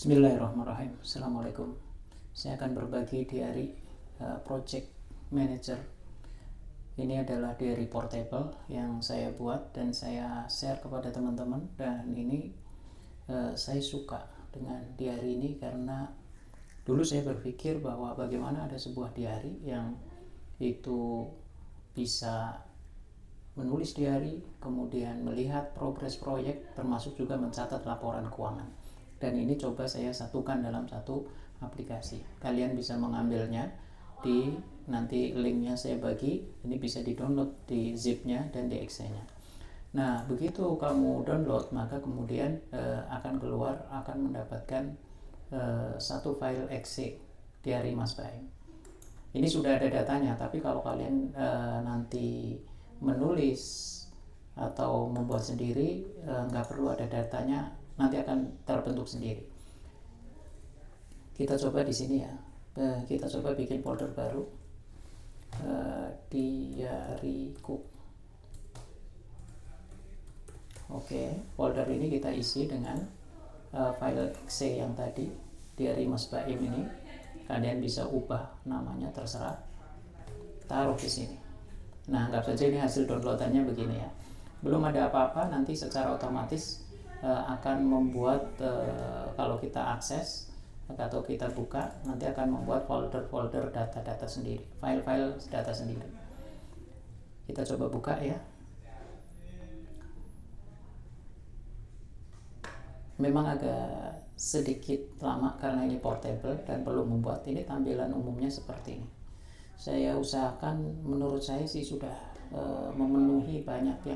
Bismillahirrahmanirrahim. Assalamualaikum. Saya akan berbagi diary project manager. Ini adalah diary portable yang saya buat dan saya share kepada teman-teman, dan ini saya suka dengan diary ini karena dulu saya berpikir bahwa bagaimana ada sebuah diary yang itu bisa menulis diary, kemudian melihat progres proyek, termasuk juga mencatat laporan keuangan. Dan ini coba saya satukan dalam satu aplikasi. Kalian bisa mengambilnya di nanti linknya saya bagi. Ini bisa di download di zipnya dan di Excel-nya. Nah, begitu kamu download, maka kemudian akan mendapatkan satu file Excel diary Mas Baim. Ini sudah ada datanya, tapi kalau kalian nanti menulis atau membuat sendiri, nggak perlu ada datanya, nanti akan terbentuk sendiri. Kita coba di sini ya. Kita coba bikin folder baru, diaryku. Oke, folder ini kita isi dengan file Excel yang tadi, diary Mas Baim ini. Kalian bisa ubah namanya, terserah. Taruh di sini. Nah, anggap saja ini hasil downloadannya begini ya. Belum ada apa-apa, nanti secara otomatis akan membuat kalau kita akses atau kita buka, nanti akan membuat folder-folder data-data sendiri, file-file data sendiri. Kita coba buka ya. Memang agak sedikit lama karena ini portable dan perlu membuat. Ini tampilan umumnya seperti ini. Saya usahakan, menurut saya sih sudah memenuhi banyak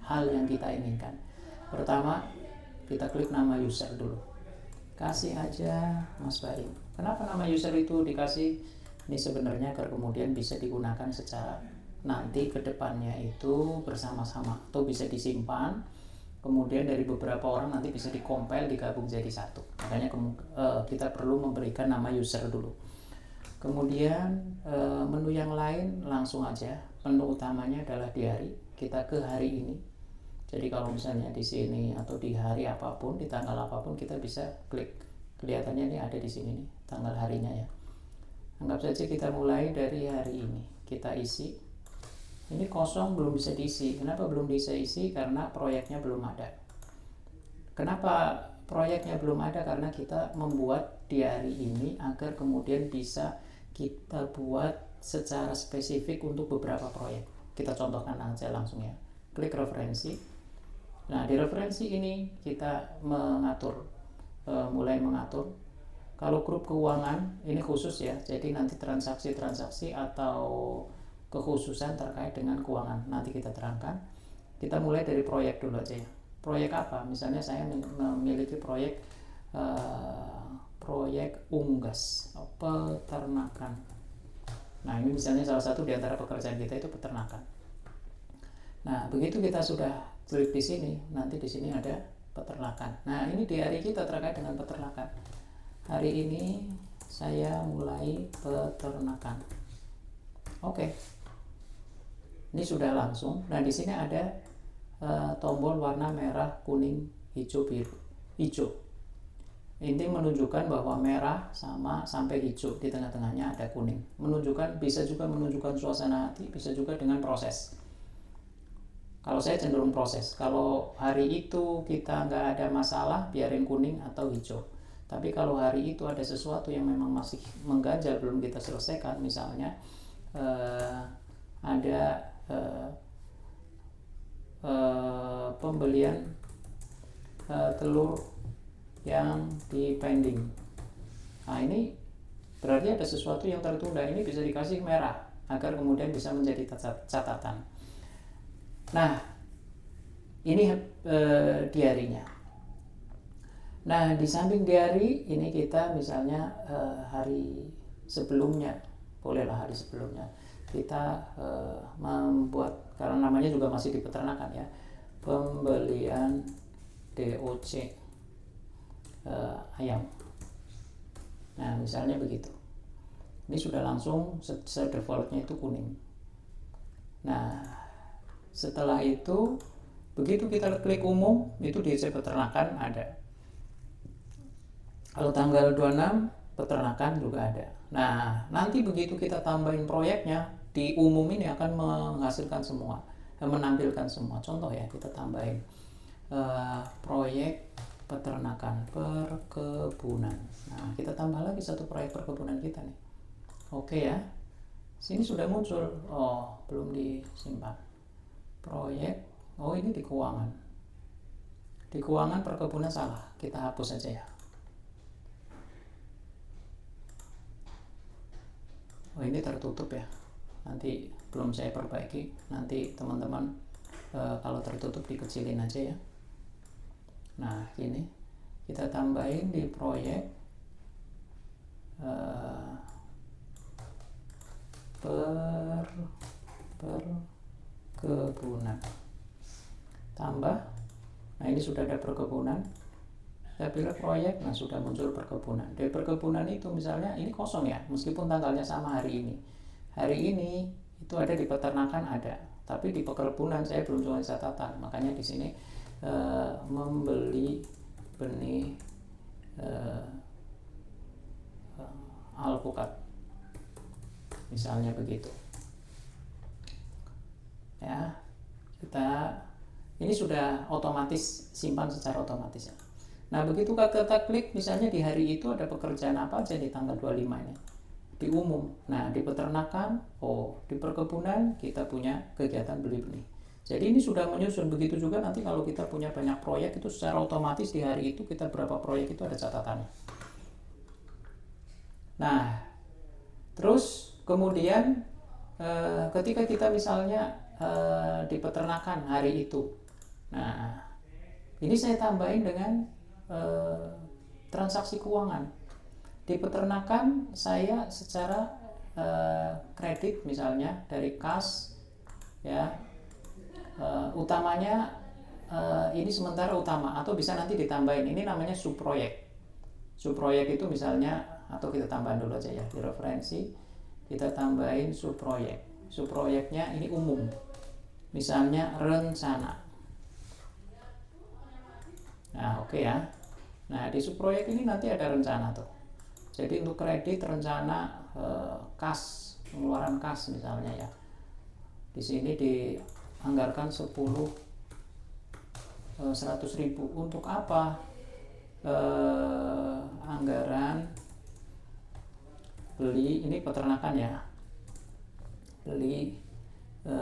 hal yang kita inginkan. Pertama, kita klik nama user dulu, kasih aja Mas Baim. Kenapa nama user itu dikasih? Ini sebenarnya agar kemudian bisa digunakan secara nanti kedepannya itu bersama-sama, atau bisa disimpan, kemudian dari beberapa orang nanti bisa dikompil, digabung jadi satu. Makanya kita perlu memberikan nama user dulu. Kemudian menu yang lain langsung aja. Menu utamanya adalah diary, kita ke hari ini. Jadi kalau misalnya di sini atau di hari apapun, di tanggal apapun, kita bisa klik. Kelihatannya ini ada di sini nih, tanggal harinya ya. Anggap saja kita mulai dari hari ini. Kita isi. Ini kosong, belum bisa diisi. Kenapa belum bisa isi? Karena proyeknya belum ada. Kenapa proyeknya belum ada? Karena kita membuat diary ini agar kemudian bisa kita buat secara spesifik untuk beberapa proyek. Kita contohkan aja langsung ya. Klik referensi. Nah, di referensi ini kita mulai mengatur. Kalau grup keuangan ini khusus ya, jadi nanti transaksi-transaksi atau kekhususan terkait dengan keuangan nanti kita terangkan. Kita mulai dari proyek dulu aja ya. Proyek apa? Misalnya saya memiliki proyek unggas, peternakan. Nah, ini misalnya salah satu di antara pekerjaan kita itu peternakan. Nah, begitu kita sudah klik di sini, nanti di sini ada peternakan. Nah, ini diary kita terkait dengan peternakan. Hari ini saya mulai peternakan. Oke. Ini sudah langsung. Nah, di sini ada tombol warna merah, kuning, hijau, biru. Hijau. Ini menunjukkan bahwa merah sampai hijau, di tengah-tengahnya ada kuning. Bisa juga menunjukkan suasana hati, bisa juga dengan proses. Kalau saya cenderung proses. Kalau hari itu kita nggak ada masalah, biarin kuning atau hijau. Tapi kalau hari itu ada sesuatu yang memang masih mengganjal, belum kita selesaikan, misalnya ada pembelian telur yang di pending. Nah, ini berarti ada sesuatu yang tertunda. Ini bisa dikasih merah agar kemudian bisa menjadi catatan. Nah, ini diary-nya. Nah, di samping diary ini kita misalnya hari sebelumnya, bolehlah hari sebelumnya, kita membuat, karena namanya juga masih di peternakan ya, pembelian DOC ayam. Nah, misalnya begitu. Ini sudah langsung defaultnya itu kuning. Nah, setelah itu, begitu kita klik umum, itu di peternakan ada. Kalau tanggal 26 peternakan juga ada. Nah, nanti begitu kita tambahin proyeknya, di umum ini akan menghasilkan semua, menampilkan semua. Contoh ya, kita tambahin proyek peternakan perkebunan. Nah, kita tambah lagi satu proyek perkebunan kita nih. Oke ya. Sini sudah muncul. Oh, belum disimpan. Proyek. Oh, ini di keuangan. Di keuangan perkebunan salah. Kita hapus saja ya. Oh, ini tertutup ya. Nanti belum saya perbaiki. Nanti teman-teman kalau tertutup dikecilin aja ya. Nah, ini kita tambahin di proyek perkebunan. Tambah. Nah, ini sudah ada perkebunan. Saya pilih proyek, nah sudah muncul perkebunan. Dari perkebunan itu misalnya ini kosong ya, meskipun tanggalnya sama hari ini. Hari ini itu ada di peternakan ada, tapi di perkebunan saya belum tulis catatan. Makanya di sini membeli benih alpukat, misalnya begitu. Ya, ini sudah otomatis simpan secara otomatis ya. Nah, begitu kita klik misalnya di hari itu ada pekerjaan apa aja di tanggal 25 ini. Di umum. Nah, di peternakan, di perkebunan kita punya kegiatan beli benih. Jadi ini sudah menyusun. Begitu juga nanti kalau kita punya banyak proyek itu secara otomatis di hari itu kita berapa proyek itu ada catatannya. Nah, terus kemudian ketika kita misalnya di peternakan hari itu. Nah, ini saya tambahin dengan transaksi keuangan. Di peternakan saya secara kredit misalnya dari kas ya, utamanya ini sementara utama atau bisa nanti ditambahin. Ini namanya subproyek. Subproyek itu misalnya, atau kita tambahin dulu aja ya di referensi, kita tambahin subproyek. Subproyeknya ini umum, misalnya rencana. Nah, oke ya. Nah, di subproyek ini nanti ada rencana tuh. Jadi untuk kredit rencana kas, pengeluaran kas misalnya ya. Di sini dianggarkan 100.000 untuk apa? Anggaran beli, ini peternakan ya. Beli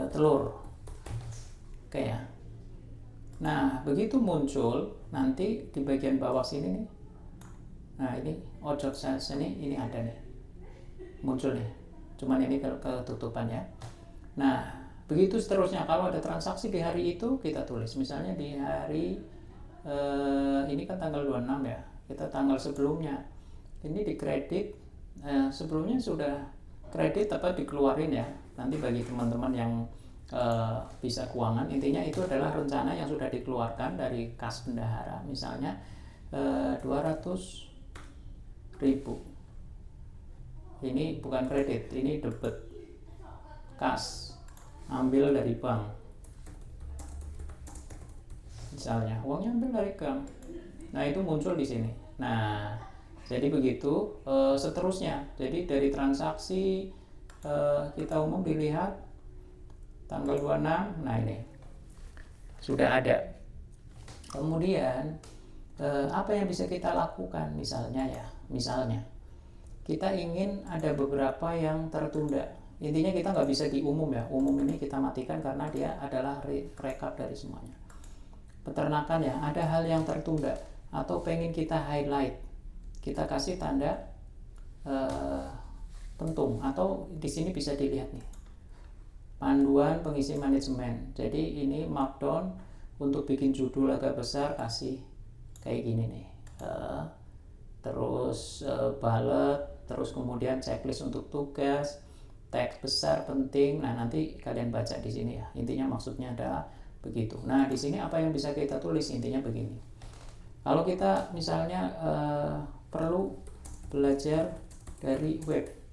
telur. Oke ya. Nah, begitu muncul nanti di bagian bawah sini nih. Nah, ini ojok sini ini ada nih. Muncul nih. Cuman ini ketutupan ya. Nah, begitu seterusnya. Kalau ada transaksi di hari itu kita tulis. Misalnya di hari ini kan tanggal 26 ya. Kita tanggal sebelumnya. Ini di kredit sebelumnya sudah kredit apa dikeluarin ya. Nanti bagi teman-teman yang bisa keuangan, intinya itu adalah rencana yang sudah dikeluarkan dari kas bendahara, misalnya 200.000. Ini bukan kredit, ini debit kas, ambil dari bank misalnya, uangnya ambil dari bank. Nah, itu muncul di sini. Nah, jadi begitu seterusnya. Jadi dari transaksi kita umum dilihat tanggal 26, nah ini sudah ada. Kemudian apa yang bisa kita lakukan misalnya kita ingin ada beberapa yang tertunda. Intinya kita nggak bisa di umum ya. Umum ini kita matikan karena dia adalah rekap dari semuanya. Peternakan ya, ada hal yang tertunda atau pengen kita highlight, kita kasih tanda pentung, atau di sini bisa dilihat nih. Panduan pengisi manajemen. Jadi ini markdown untuk bikin judul agak besar, kasih kayak gini nih. Terus ballot, terus kemudian checklist untuk tugas, teks besar penting. Nah, nanti kalian baca di sini ya. Intinya maksudnya adalah begitu. Nah, di sini apa yang bisa kita tulis? Intinya begini. Kalau kita misalnya perlu belajar dari web.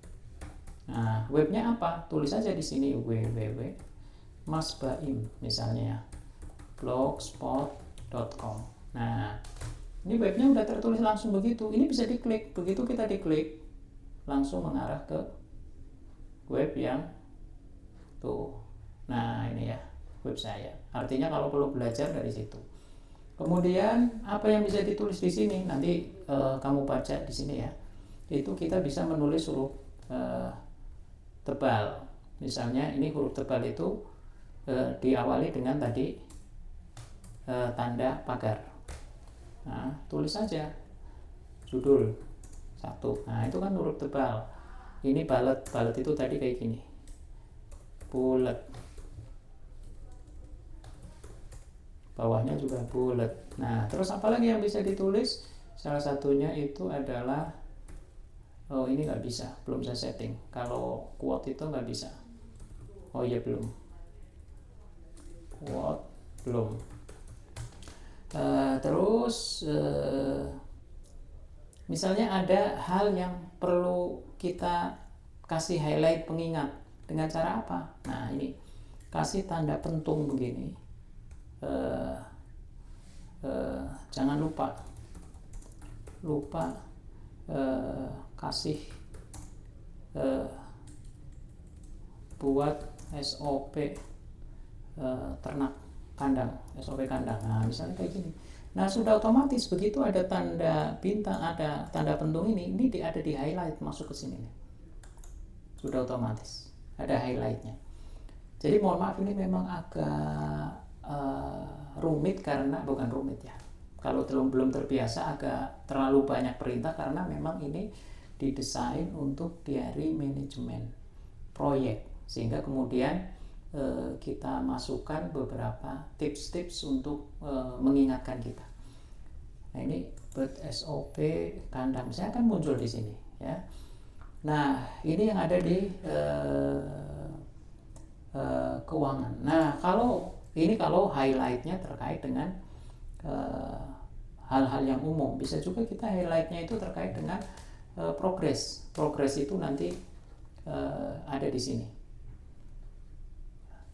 Nah, webnya apa? Tulis aja di sini www.masbaim misalnya ya, blogspot.com. Nah, Ini webnya udah tertulis langsung begitu. Ini bisa diklik. Begitu kita diklik, langsung mengarah ke web yang tuh. Nah, ini ya web saya. Artinya kalau perlu belajar dari situ. Kemudian apa yang bisa ditulis di sini? Nanti kamu baca di sini ya. Itu kita bisa menulis huruf tebal. Misalnya ini huruf tebal itu diawali dengan tadi tanda pagar. Nah, tulis saja judul 1. Nah, itu kan huruf tebal. Ini bullet itu tadi kayak gini. Bullet. Bawahnya juga bullet. Nah, terus apa lagi yang bisa ditulis? Salah satunya itu adalah ini nggak bisa, belum saya setting. Kalau quote itu nggak bisa. Oh iya, belum. Quote belum. Terus misalnya ada hal yang perlu kita kasih highlight pengingat dengan cara apa? Nah, ini kasih tanda pentung begini. Jangan lupa kasih buat SOP ternak kandang, SOP kandang. Nah, misalnya kayak gini. Nah, sudah otomatis begitu ada tanda bintang, ada tanda pentung ini ada di highlight masuk ke sini nih. Sudah otomatis ada highlightnya. Jadi mohon maaf, ini memang agak rumit karena bukan rumit ya. Kalau belum terbiasa agak terlalu banyak perintah karena memang ini didesain untuk dari manajemen proyek, sehingga kemudian kita masukkan beberapa tips-tips untuk mengingatkan kita. Nah, ini buat SOP kandang saya akan muncul di sini ya. Nah, ini yang ada di keuangan. Nah, kalau highlightnya terkait dengan hal-hal yang umum, bisa juga kita highlightnya itu terkait dengan progres itu nanti ada di sini.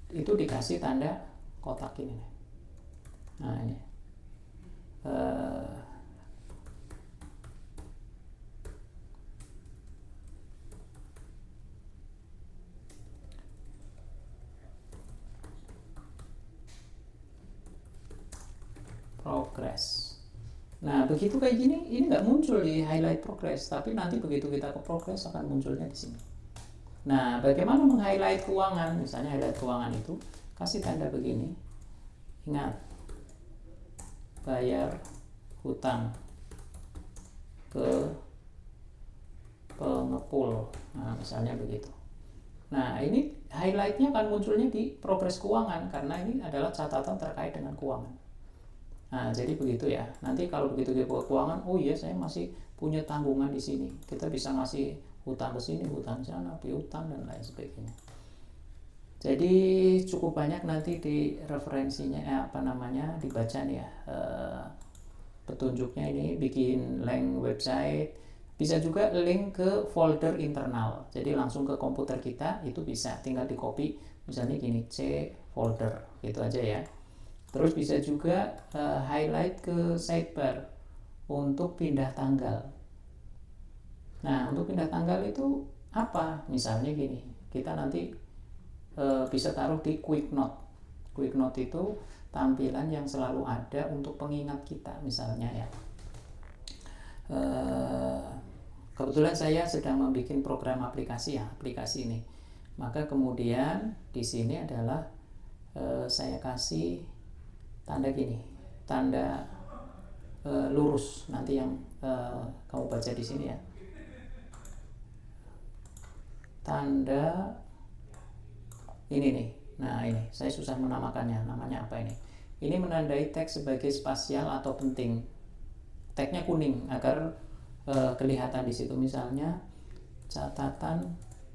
Itu dikasih tanda kotak ini. Nah, ini progress. Nah, begitu kayak gini, ini nggak muncul di highlight progress, tapi nanti begitu kita ke progress akan munculnya di sini. Nah, bagaimana meng-highlight keuangan? Misalnya highlight keuangan itu kasih tanda begini. Ingat, bayar hutang ke pengepul. Nah, misalnya begitu. Nah, ini highlightnya akan munculnya di progres keuangan karena ini adalah catatan terkait dengan keuangan. Nah, jadi begitu ya. Nanti kalau begitu ke keuangan, oh iya saya masih punya tanggungan di sini. Kita bisa ngasih hutang ke sini, hutang sana, piutang dan lain sebagainya. Jadi cukup banyak nanti di referensinya dibaca nih ya. Petunjuknya ini bikin link website, bisa juga link ke folder internal. Jadi langsung ke komputer kita itu bisa, tinggal di copy misalnya gini, C folder gitu aja ya. Terus bisa juga highlight ke sidebar untuk pindah tanggal. Nah, untuk pindah tanggal itu apa? Misalnya gini, kita nanti bisa taruh di quick note. Quick note itu tampilan yang selalu ada untuk pengingat kita, misalnya ya. Kebetulan saya sedang membuat program aplikasi ini. Maka kemudian di sini adalah saya kasih tanda gini, tanda lurus, nanti yang kamu baca di sini ya. Tanda ini nih. Nah, ini saya susah menamakannya, namanya apa ini? Ini menandai teks sebagai spasial atau penting. Tagnya kuning agar kelihatan di situ, misalnya catatan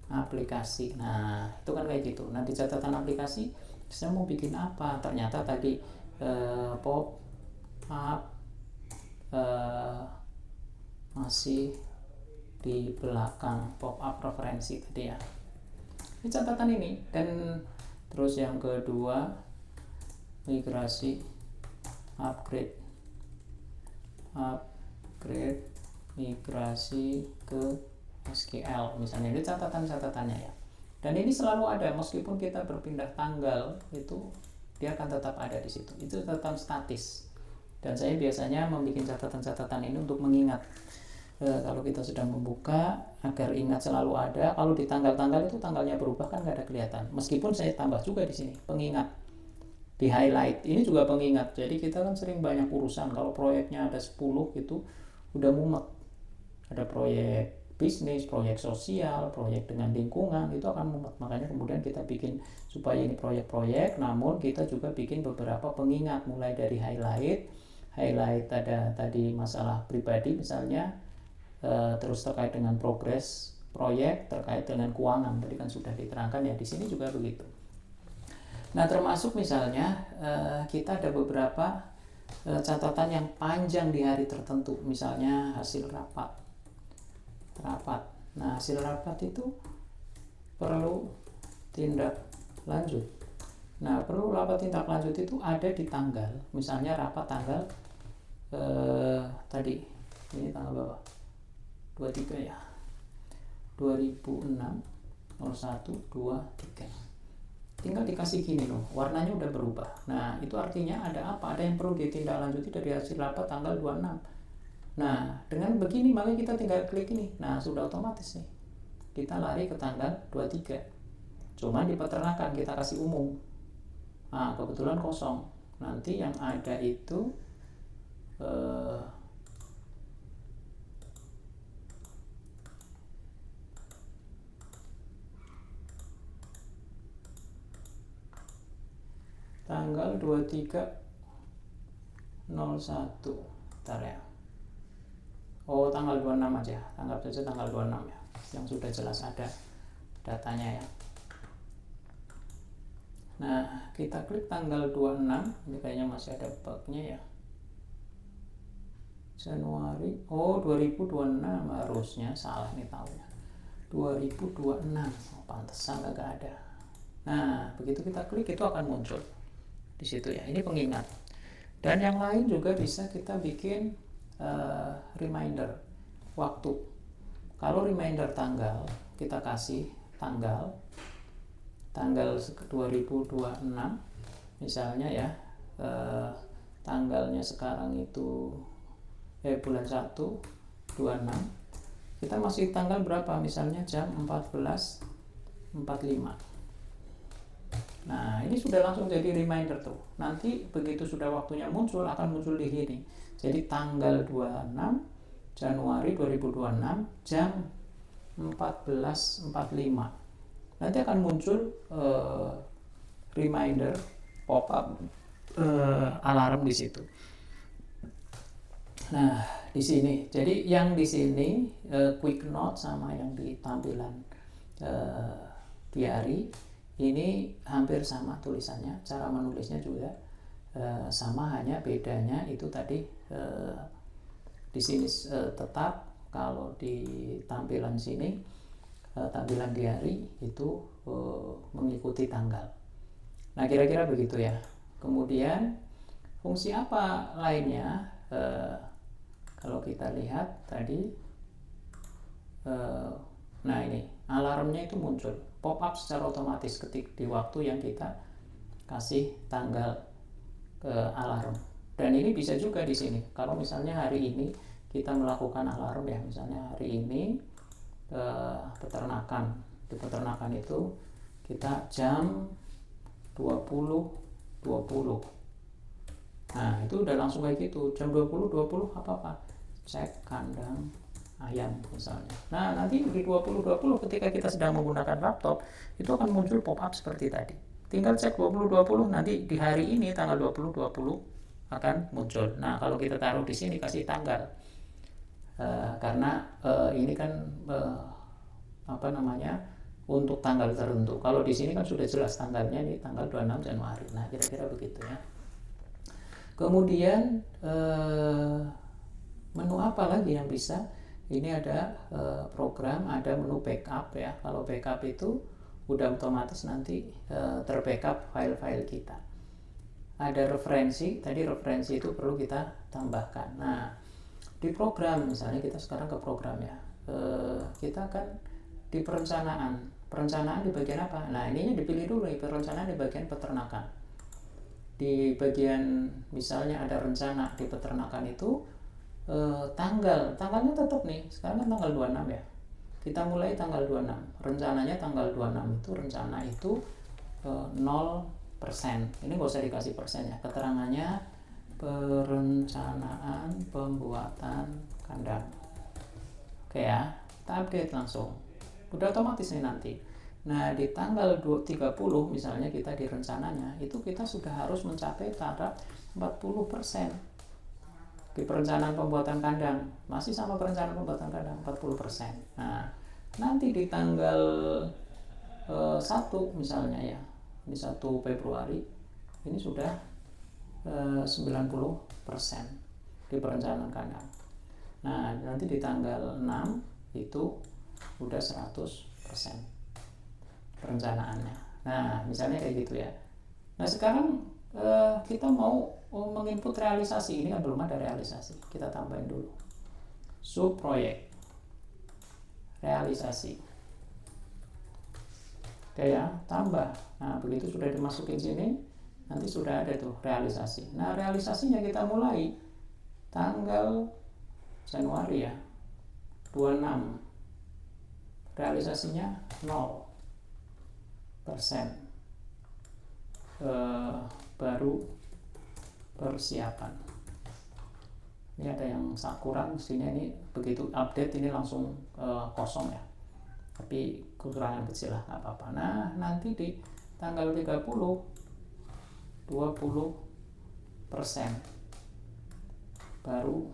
aplikasi. Nah, itu kan kayak gitu. Nanti catatan aplikasi saya mau bikin apa? Ternyata tadi pop up masih di belakang pop up referensi tadi ya. Ini catatan ini. Dan terus yang kedua, migrasi upgrade upgrade migrasi ke SQL misalnya. Ini catatan-catatannya ya. Dan ini selalu ada meskipun kita berpindah tanggal, itu dia akan tetap ada di situ. Itu tetap statis. Dan saya biasanya membuat catatan-catatan ini untuk mengingat. Kalau kita sedang membuka agar ingat selalu ada. Kalau di tanggal-tanggal itu tanggalnya berubah kan nggak ada kelihatan. Meskipun saya tambah juga di sini pengingat di highlight. Ini juga pengingat. Jadi kita kan sering banyak urusan. Kalau proyeknya ada 10 gitu udah mumet. Ada proyek bisnis, proyek sosial, proyek dengan lingkungan, itu akan mumet. Makanya kemudian kita bikin supaya ini proyek-proyek, namun kita juga bikin beberapa pengingat mulai dari highlight ada tadi masalah pribadi misalnya, terus terkait dengan progres proyek, terkait dengan keuangan tadi kan sudah diterangkan ya. Di sini juga begitu. Nah, termasuk misalnya kita ada beberapa catatan yang panjang di hari tertentu, misalnya hasil rapat. Nah, hasil rapat itu perlu tindak lanjut. Nah, perlu rapat tindak lanjut itu ada di tanggal, misalnya rapat tanggal tadi ini tanggal berapa? 23 ya, 2006 01 23. Tinggal dikasih gini loh, warnanya udah berubah. Nah, itu artinya ada apa? Ada yang perlu ditindaklanjuti dari hasil rapat tanggal 26. Nah, dengan begini maka kita tinggal klik ini. Nah, sudah otomatis nih. Kita lari ke tanggal 23. Cuma di peternakan kita kasih umum. Nah, kebetulan kosong. Nanti yang ada itu tanggal 23/01. Bentar ya. Oh, tanggal 26 aja. Anggap saja tanggal 26 ya. Yang sudah jelas ada datanya ya. Nah, kita klik tanggal 26. Ini kayaknya masih ada bugnya ya. Januari. Oh, 2026 harusnya. Salah nih tahunnya. 2026. Oh, pantesan gak ada. Nah, begitu kita klik itu akan muncul di situ ya. Ini pengingat. Dan yang lain juga bisa kita bikin reminder waktu. Kalau reminder tanggal, kita kasih tanggal 2026 misalnya ya, tanggalnya sekarang itu bulan 1 26. Kita masih tanggal berapa? Misalnya jam 14.45. Nah, ini sudah langsung jadi reminder tuh. Nanti begitu sudah waktunya muncul, akan muncul di sini. Jadi tanggal 26 Januari 2026 jam 14.45. Nanti akan muncul reminder pop-up alarm di situ. Nah, di sini. Jadi yang di sini quick note sama yang di tampilan diary ini hampir sama tulisannya, cara menulisnya juga sama, hanya bedanya itu tadi di sini tetap, kalau di tampilan sini tampilan diary itu mengikuti tanggal. Nah, kira-kira begitu ya. Kemudian fungsi apa lainnya? Kalau kita lihat tadi, nah ini alarmnya itu muncul pop up secara otomatis ketik di waktu yang kita kasih tanggal ke alarm. Dan ini bisa juga di sini. Kalau misalnya hari ini kita melakukan alarm ya, misalnya hari ini peternakan. Di peternakan itu kita jam 20.20. Nah, itu udah langsung kayak gitu. Jam 20.20 apa-apa. Cek kandang ayam misalnya. Nah, nanti di 20.20 ketika kita sedang menggunakan laptop, itu akan muncul pop-up seperti tadi. Tinggal cek 20.20, nanti di hari ini tanggal 20.20 akan muncul. Nah, kalau kita taruh di sini kasih tanggal. Karena ini kan untuk tanggal tertentu. Kalau di sini kan sudah jelas tanggalnya, ini tanggal 26 Januari. Nah, kira-kira begitu ya. Kemudian menu apa lagi yang bisa? Ini ada program, ada menu backup ya. Kalau backup itu udah otomatis nanti terbackup file-file kita. Ada referensi, tadi referensi itu perlu kita tambahkan. Nah, Di program, misalnya kita sekarang ke program ya, kita kan di perencanaan di bagian apa? Nah, ininya dipilih dulu nih, perencanaan di bagian peternakan. Di bagian misalnya ada rencana di peternakan itu, tanggalnya tetap nih, sekarang kan tanggal 26 ya, kita mulai tanggal 26, rencananya tanggal 26 itu rencana itu 0%. Ini gak usah dikasih persen ya, keterangannya perencanaan pembuatan kandang. Oke ya, kita update langsung, udah otomatis nih nanti. Nah, di tanggal 30 misalnya kita di rencananya itu kita sudah harus mencapai taraf 40%. Di perencanaan pembuatan kandang masih sama perencanaan pembuatan kandang 40%. Nah, nanti di tanggal 1 misalnya ya, di 1 Februari ini sudah 90% di perencanaan kandang. Nah, nanti di tanggal 6 itu udah 100% perencanaannya. Nah, misalnya kayak gitu ya. Nah, sekarang kita mau menginput realisasi. Ini kan belum ada realisasi, kita tambahin dulu sub proyek realisasi. Oke ya, tambah. Nah, begitu sudah dimasukin sini, nanti sudah ada tuh realisasi. Nah, realisasinya kita mulai tanggal Januari ya, 26. Realisasinya 0%. Baru persiapan. Ini ada yang kurang sini, ini begitu update ini langsung kosong ya. Tapi kekurangan kecil lah, nggak apa-apa. Nah, nanti di tanggal 30 20% baru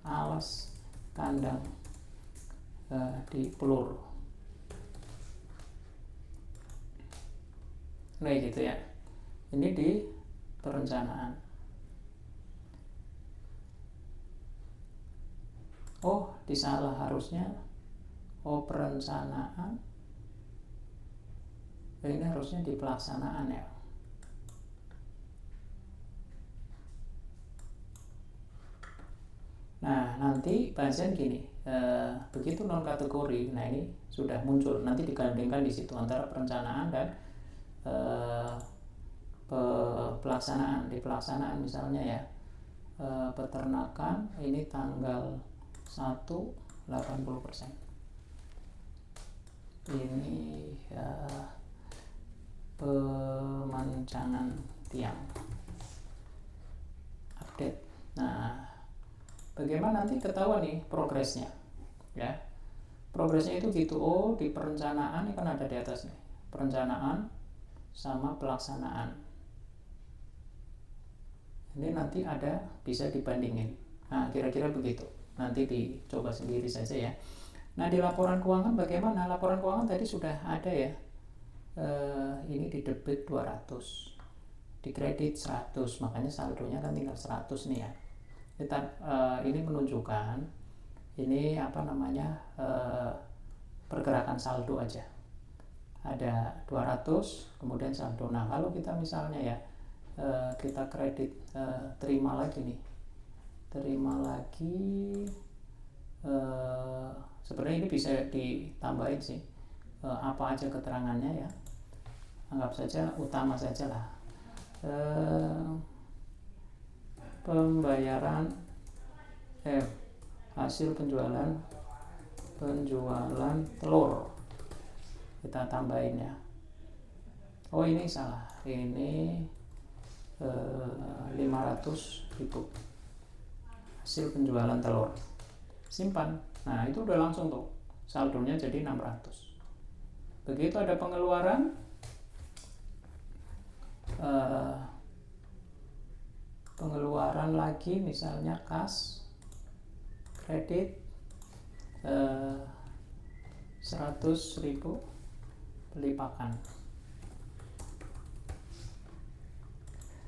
alas kandang di pelur. Nah, gitu ya. Ini di perencanaan. Oh, disalah harusnya. Oh, perencanaan. Ini harusnya di pelaksanaan ya. Nah, nanti bagian gini, begitu non kategori, nah ini sudah muncul, nanti digandengkan di situ antara perencanaan dan pelaksanaan. Di pelaksanaan misalnya ya, peternakan ini tanggal 1 80%. Ini pemancangan tiang update. Nah, bagaimana nanti ketahuan nih progresnya ya. Progresnya itu gitu. Oh, di perencanaan ini kan ada di atas nih, perencanaan sama pelaksanaan. Ini nanti ada bisa dibandingin. Nah, kira-kira begitu. Nanti dicoba sendiri saja ya. Nah, di laporan keuangan bagaimana? Laporan keuangan tadi sudah ada ya. Ini di debit 200, di kredit 100, makanya saldonya kan tinggal 100 nih ya. Kita ini menunjukkan ini pergerakan saldo aja. Ada 200 kemudian saldo. Nah, kalau kita misalnya ya kita kredit terima lagi sebenarnya ini bisa ditambahin sih, apa aja keterangannya ya, anggap saja utama saja lah, pembayaran hasil penjualan telur kita tambahin ya. Oh, ini salah, ini 500.000 hasil penjualan telur, simpan. Nah, itu udah langsung tuh saldonya jadi 600. Begitu ada pengeluaran, lagi misalnya kas kredit 100.000 beli pakan.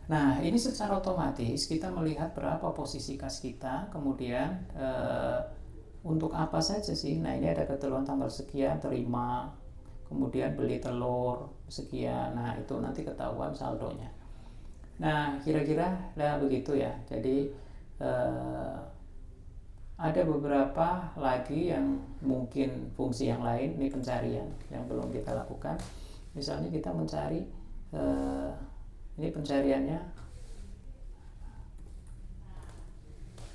Nah, ini secara otomatis kita melihat berapa posisi kas kita, kemudian untuk apa saja sih. Nah, ini ada keteluan tanggal sekian terima, kemudian beli telur sekian. Nah, itu nanti ketahuan saldonya. Nah, kira-kira begitu ya. Jadi ada beberapa lagi yang mungkin fungsi yang lain, ini pencarian yang belum kita lakukan. Misalnya kita mencari, ini pencariannya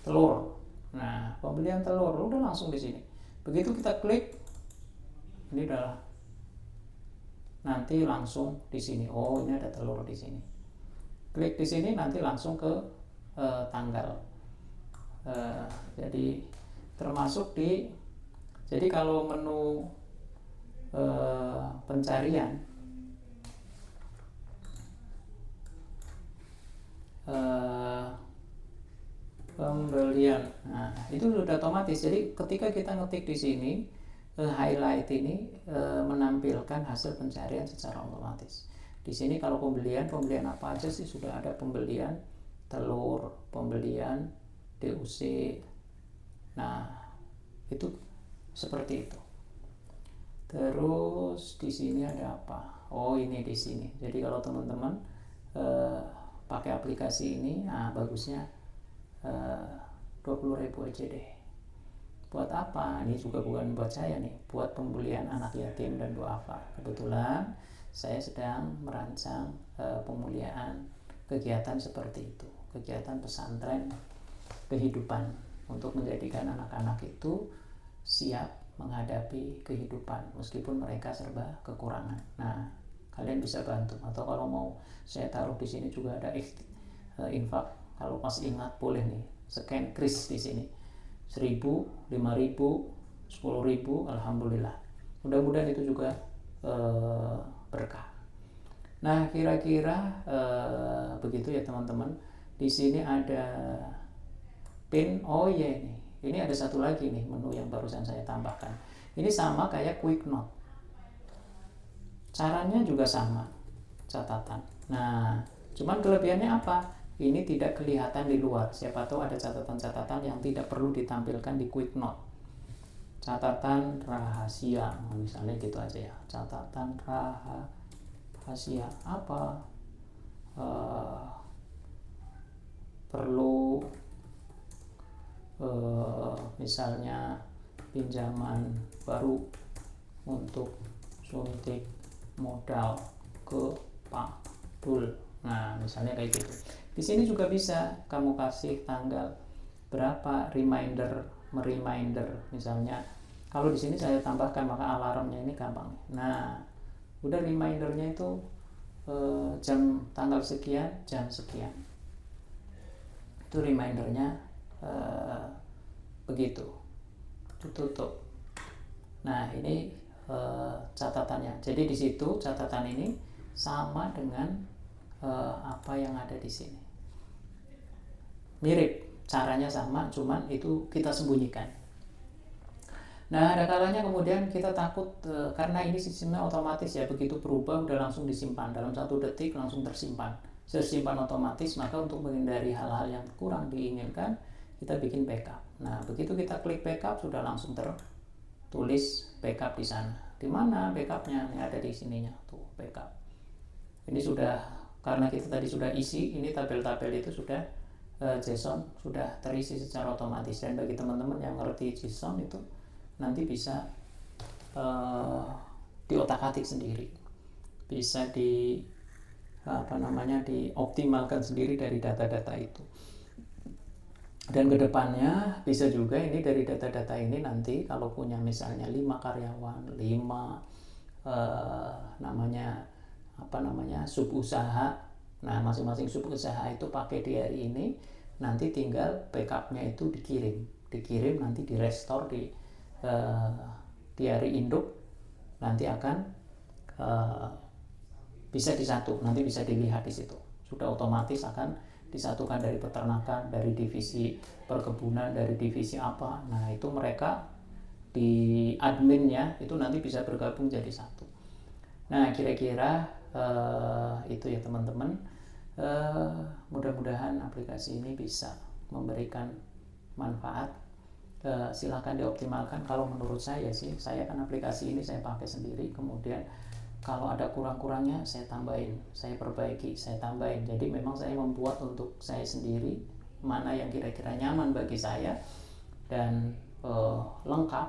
telur. Nah, pembelian telur udah langsung di sini. Begitu kita klik, ini udah nanti langsung di sini. Oh, ini ada telur di sini. Klik di sini nanti langsung ke tanggal. Jadi termasuk jadi kalau menu pencarian pembelian, nah itu sudah otomatis. Jadi ketika kita ngetik di sini, highlight ini menampilkan hasil pencarian secara otomatis. Di sini kalau pembelian apa aja sih, sudah ada pembelian telur, pembelian DUC. Nah, itu seperti itu. Terus di sini ada apa? Oh, ini di sini. Jadi kalau teman-teman pakai aplikasi ini, nah bagusnya 20.000 aja deh. Buat apa? Ini juga bukan buat saya nih, buat pembelian anak yatim dan duafa. Kebetulan saya sedang merancang pemuliaan kegiatan seperti itu, kegiatan pesantren kehidupan, untuk menjadikan anak-anak itu siap menghadapi kehidupan meskipun mereka serba kekurangan. Nah, kalian bisa bantu, atau kalau mau saya taruh di sini juga ada infak. Kalau masih ingat boleh nih scan kris di sini, 1.000, 5.000, 10.000, alhamdulillah. Mudah-mudahan itu juga berkah. Nah, kira-kira begitu ya teman-teman. Di sini ada pin. Oh iya, ini ada satu lagi nih menu yang barusan saya tambahkan. Ini sama kayak quick note, caranya juga sama, catatan. Nah, cuman kelebihannya apa? Ini tidak kelihatan di luar. Siapa tahu ada catatan-catatan yang tidak perlu ditampilkan di quick note. Catatan rahasia, misalnya gitu aja ya. Catatan rahasia apa? Perlu misalnya pinjaman baru untuk suntik modal ke Pak Dul. Nah, misalnya kayak gitu. Di sini juga bisa kamu kasih tanggal berapa, reminder. Misalnya kalau di sini saya tambahkan, maka alarmnya ini gampang. Nah, udah remindernya itu jam tanggal sekian, jam sekian. Itu remindernya begitu. Tutup. Nah, ini catatannya. Jadi di situ catatan ini sama dengan apa yang ada di sini. Mirip, caranya sama, cuman itu kita sembunyikan. Nah, ada kalanya kemudian kita takut karena ini sistemnya otomatis ya, begitu berubah udah langsung disimpan dalam 1 detik, langsung tersimpan otomatis. Maka untuk menghindari hal-hal yang kurang diinginkan, kita bikin backup. Nah, begitu kita klik backup, sudah langsung tertulis backup di sana. Di mana backupnya? Ini ada di sininya tuh, backup. Ini sudah, karena kita tadi sudah isi, ini tabel-tabel itu sudah JSON sudah terisi secara otomatis. Dan bagi teman-teman yang ngerti JSON itu nanti bisa diotak-atik sendiri, bisa dioptimalkan sendiri dari data-data itu. Dan kedepannya bisa juga ini dari data-data ini nanti kalau punya misalnya 5 karyawan, 5 subusaha. Nah, masing-masing subusaha itu pakai di hari ini, nanti tinggal backupnya itu dikirim nanti di restore di hari induk, nanti akan bisa disatu, nanti bisa dilihat di situ. Sudah otomatis akan disatukan dari peternakan, dari divisi perkebunan, dari divisi apa. Nah, itu mereka di adminnya itu nanti bisa bergabung jadi satu. Nah, kira-kira itu ya teman-teman. Mudah-mudahan aplikasi ini bisa memberikan manfaat. Silahkan dioptimalkan. Kalau menurut saya sih, saya kan aplikasi ini saya pakai sendiri, kemudian kalau ada kurang-kurangnya saya tambahin, saya perbaiki, saya tambahin. Jadi memang saya membuat untuk saya sendiri mana yang kira-kira nyaman bagi saya dan lengkap.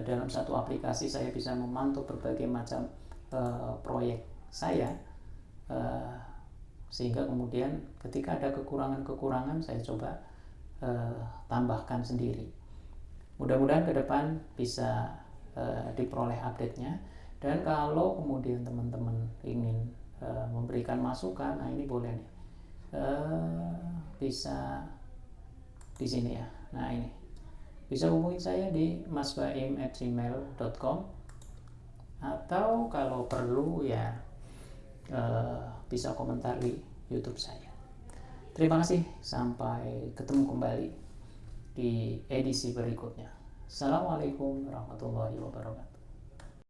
Dalam satu aplikasi saya bisa memantau berbagai macam proyek saya, sehingga kemudian ketika ada kekurangan-kekurangan saya coba tambahkan sendiri. Mudah-mudahan ke depan bisa diperoleh update-nya. Dan kalau kemudian teman-teman ingin memberikan masukan, nah ini boleh nih, bisa di sini ya. Nah ini bisa hubungi saya di masbaim@gmail.com, atau kalau perlu ya bisa komentar di YouTube saya. Terima kasih, sampai ketemu kembali di edisi berikutnya. Assalamualaikum warahmatullahi wabarakatuh.